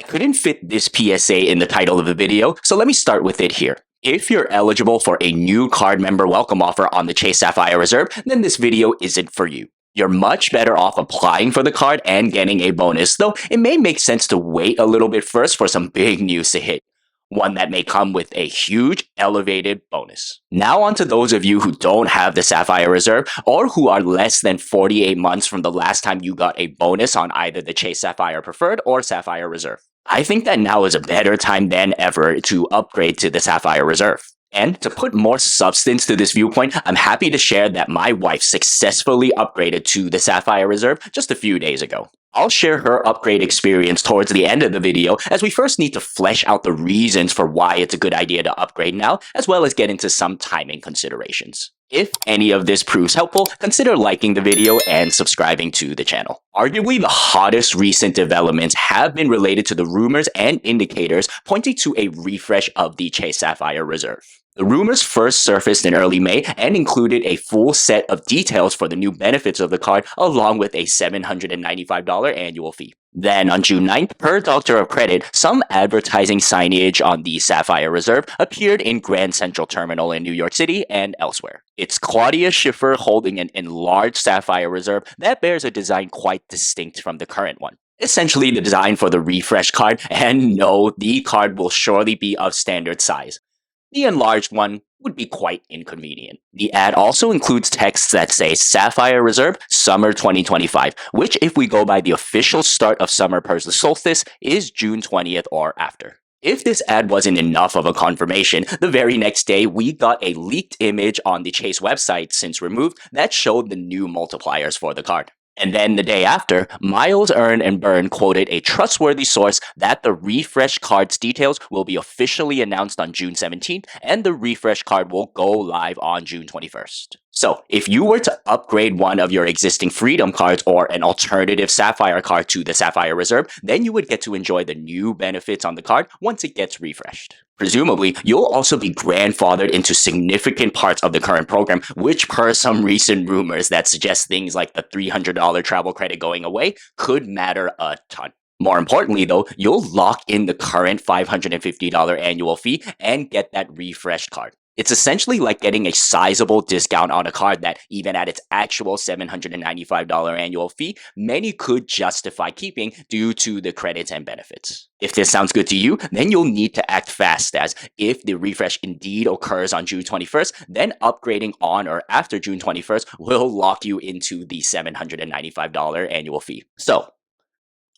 couldn't fit this PSA in the title of the video, so let me start with it here. If you're eligible for a new card member welcome offer on the Chase Sapphire Reserve, then this video isn't for you. You're much better off applying for the card and getting a bonus, though it may make sense to wait a little bit first for some big news to hit. One that may come with a huge elevated bonus. Now on to those of you who don't have the Sapphire Reserve or who are less than 48 months from the last time you got a bonus on either the Chase Sapphire Preferred or Sapphire Reserve. I think that now is a better time than ever to upgrade to the Sapphire Reserve. And to put more substance to this viewpoint, I'm happy to share that my wife successfully upgraded to the Sapphire Reserve just a few days ago. I'll share her upgrade experience towards the end of the video, as we first need to flesh out the reasons for why it's a good idea to upgrade now, as well as get into some timing considerations. If any of this proves helpful, consider liking the video and subscribing to the channel. Arguably, the hottest recent developments have been related to the rumors and indicators pointing to a refresh of the Chase Sapphire Reserve. The rumors first surfaced in early May and included a full set of details for the new benefits of the card, along with a $795 annual fee. Then on June 9th, per Doctor of Credit, some advertising signage on the Sapphire Reserve appeared in Grand Central Terminal in New York City and elsewhere. It's Claudia Schiffer holding an enlarged Sapphire Reserve that bears a design quite distinct from the current one. Essentially the design for the refresh card, and no, the card will surely be of standard size. The enlarged one would be quite inconvenient. The ad also includes texts that say Sapphire Reserve Summer 2025, which, if we go by the official start of summer per the solstice, is June 20th or after. If this ad wasn't enough of a confirmation, the very next day we got a leaked image on the Chase website since removed that showed the new multipliers for the card. And then the day after, Miles Earn and Burn quoted a trustworthy source that the refresh card's details will be officially announced on June 17th and the refresh card will go live on June 21st. So, if you were to upgrade one of your existing Freedom cards or an alternative Sapphire card to the Sapphire Reserve, then you would get to enjoy the new benefits on the card once it gets refreshed. Presumably, you'll also be grandfathered into significant parts of the current program, which per some recent rumors that suggest things like the $300 travel credit going away could matter a ton. More importantly though, you'll lock in the current $550 annual fee and get that refreshed card. It's essentially like getting a sizable discount on a card that, even at its actual $795 annual fee, many could justify keeping due to the credits and benefits. If this sounds good to you, then you'll need to act fast, as if the refresh indeed occurs on June 21st, then upgrading on or after June 21st will lock you into the $795 annual fee. So,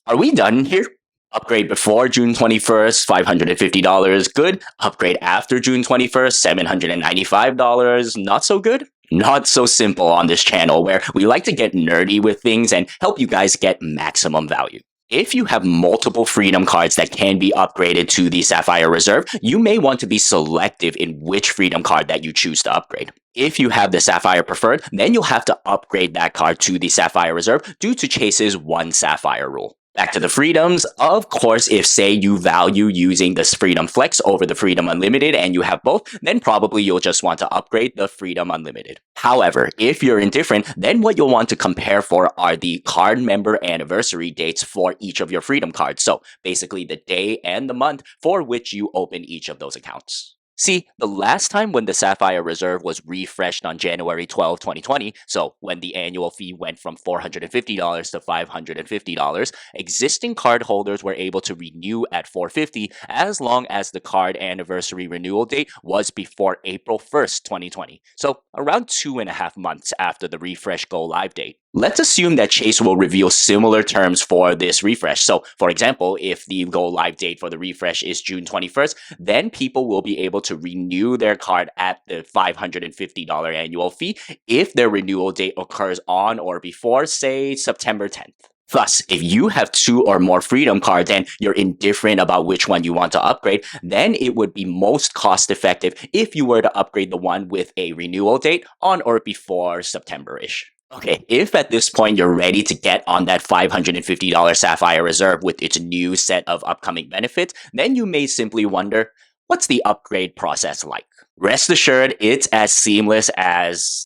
are we done here? Upgrade before June 21st, $550, good. Upgrade after June 21st, $795, not so good? Not so simple on this channel, where we like to get nerdy with things and help you guys get maximum value. If you have multiple Freedom cards that can be upgraded to the Sapphire Reserve, you may want to be selective in which Freedom card that you choose to upgrade. If you have the Sapphire Preferred, then you'll have to upgrade that card to the Sapphire Reserve due to Chase's one Sapphire rule. Back to the Freedoms, of course, if say you value using the Freedom Flex over the Freedom Unlimited and you have both, then probably you'll just want to upgrade the Freedom Unlimited. However, if you're indifferent, then what you'll want to compare for are the card member anniversary dates for each of your Freedom cards. So basically the day and the month for which you open each of those accounts. See, the last time when the Sapphire Reserve was refreshed on January 12, 2020, so when the annual fee went from $450 to $550, existing card holders were able to renew at $450 as long as the card anniversary renewal date was before April 1st, 2020, so around 2.5 months after the refresh go live date. Let's assume that Chase will reveal similar terms for this refresh. So, for example, if the go live date for the refresh is June 21st, then people will be able to renew their card at the $550 annual fee if their renewal date occurs on or before, say, September 10th. Thus, if you have 2 or more Freedom cards and you're indifferent about which one you want to upgrade, then it would be most cost effective if you were to upgrade the one with a renewal date on or before September-ish. Okay, if at this point you're ready to get on that $550 Sapphire Reserve with its new set of upcoming benefits, then you may simply wonder, what's the upgrade process like? Rest assured, it's as seamless as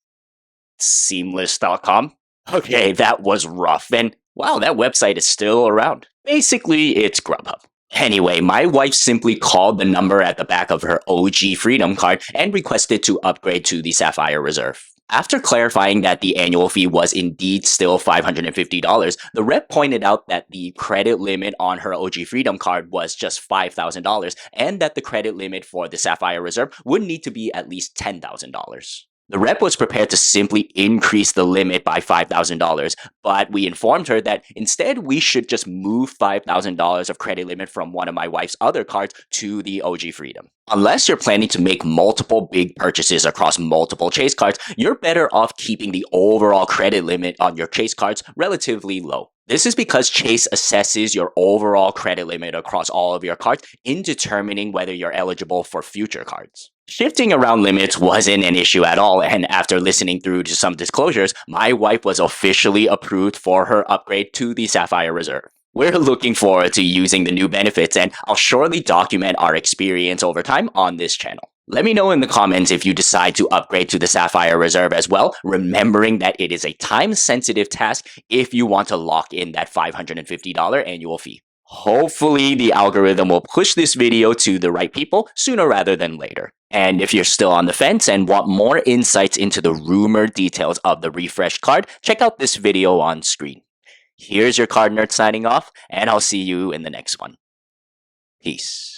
seamless.com. Okay, that was rough, and wow, that website is still around. Basically, it's Grubhub. Anyway, my wife simply called the number at the back of her OG Freedom card and requested to upgrade to the Sapphire Reserve. After clarifying that the annual fee was indeed still $550, the rep pointed out that the credit limit on her OG Freedom card was just $5,000 and that the credit limit for the Sapphire Reserve would need to be at least $10,000. The rep was prepared to simply increase the limit by $5,000, but we informed her that instead we should just move $5,000 of credit limit from one of my wife's other cards to the OG Freedom. Unless you're planning to make multiple big purchases across multiple Chase cards, you're better off keeping the overall credit limit on your Chase cards relatively low. This is because Chase assesses your overall credit limit across all of your cards in determining whether you're eligible for future cards. Shifting around limits wasn't an issue at all, and after listening through to some disclosures, my wife was officially approved for her upgrade to the Sapphire Reserve. We're looking forward to using the new benefits, and I'll surely document our experience over time on this channel. Let me know in the comments if you decide to upgrade to the Sapphire Reserve as well, remembering that it is a time-sensitive task if you want to lock in that $550 annual fee. Hopefully, the algorithm will push this video to the right people sooner rather than later. And if you're still on the fence and want more insights into the rumored details of the refreshed card, check out this video on screen. Here's your card nerd signing off, and I'll see you in the next one. Peace.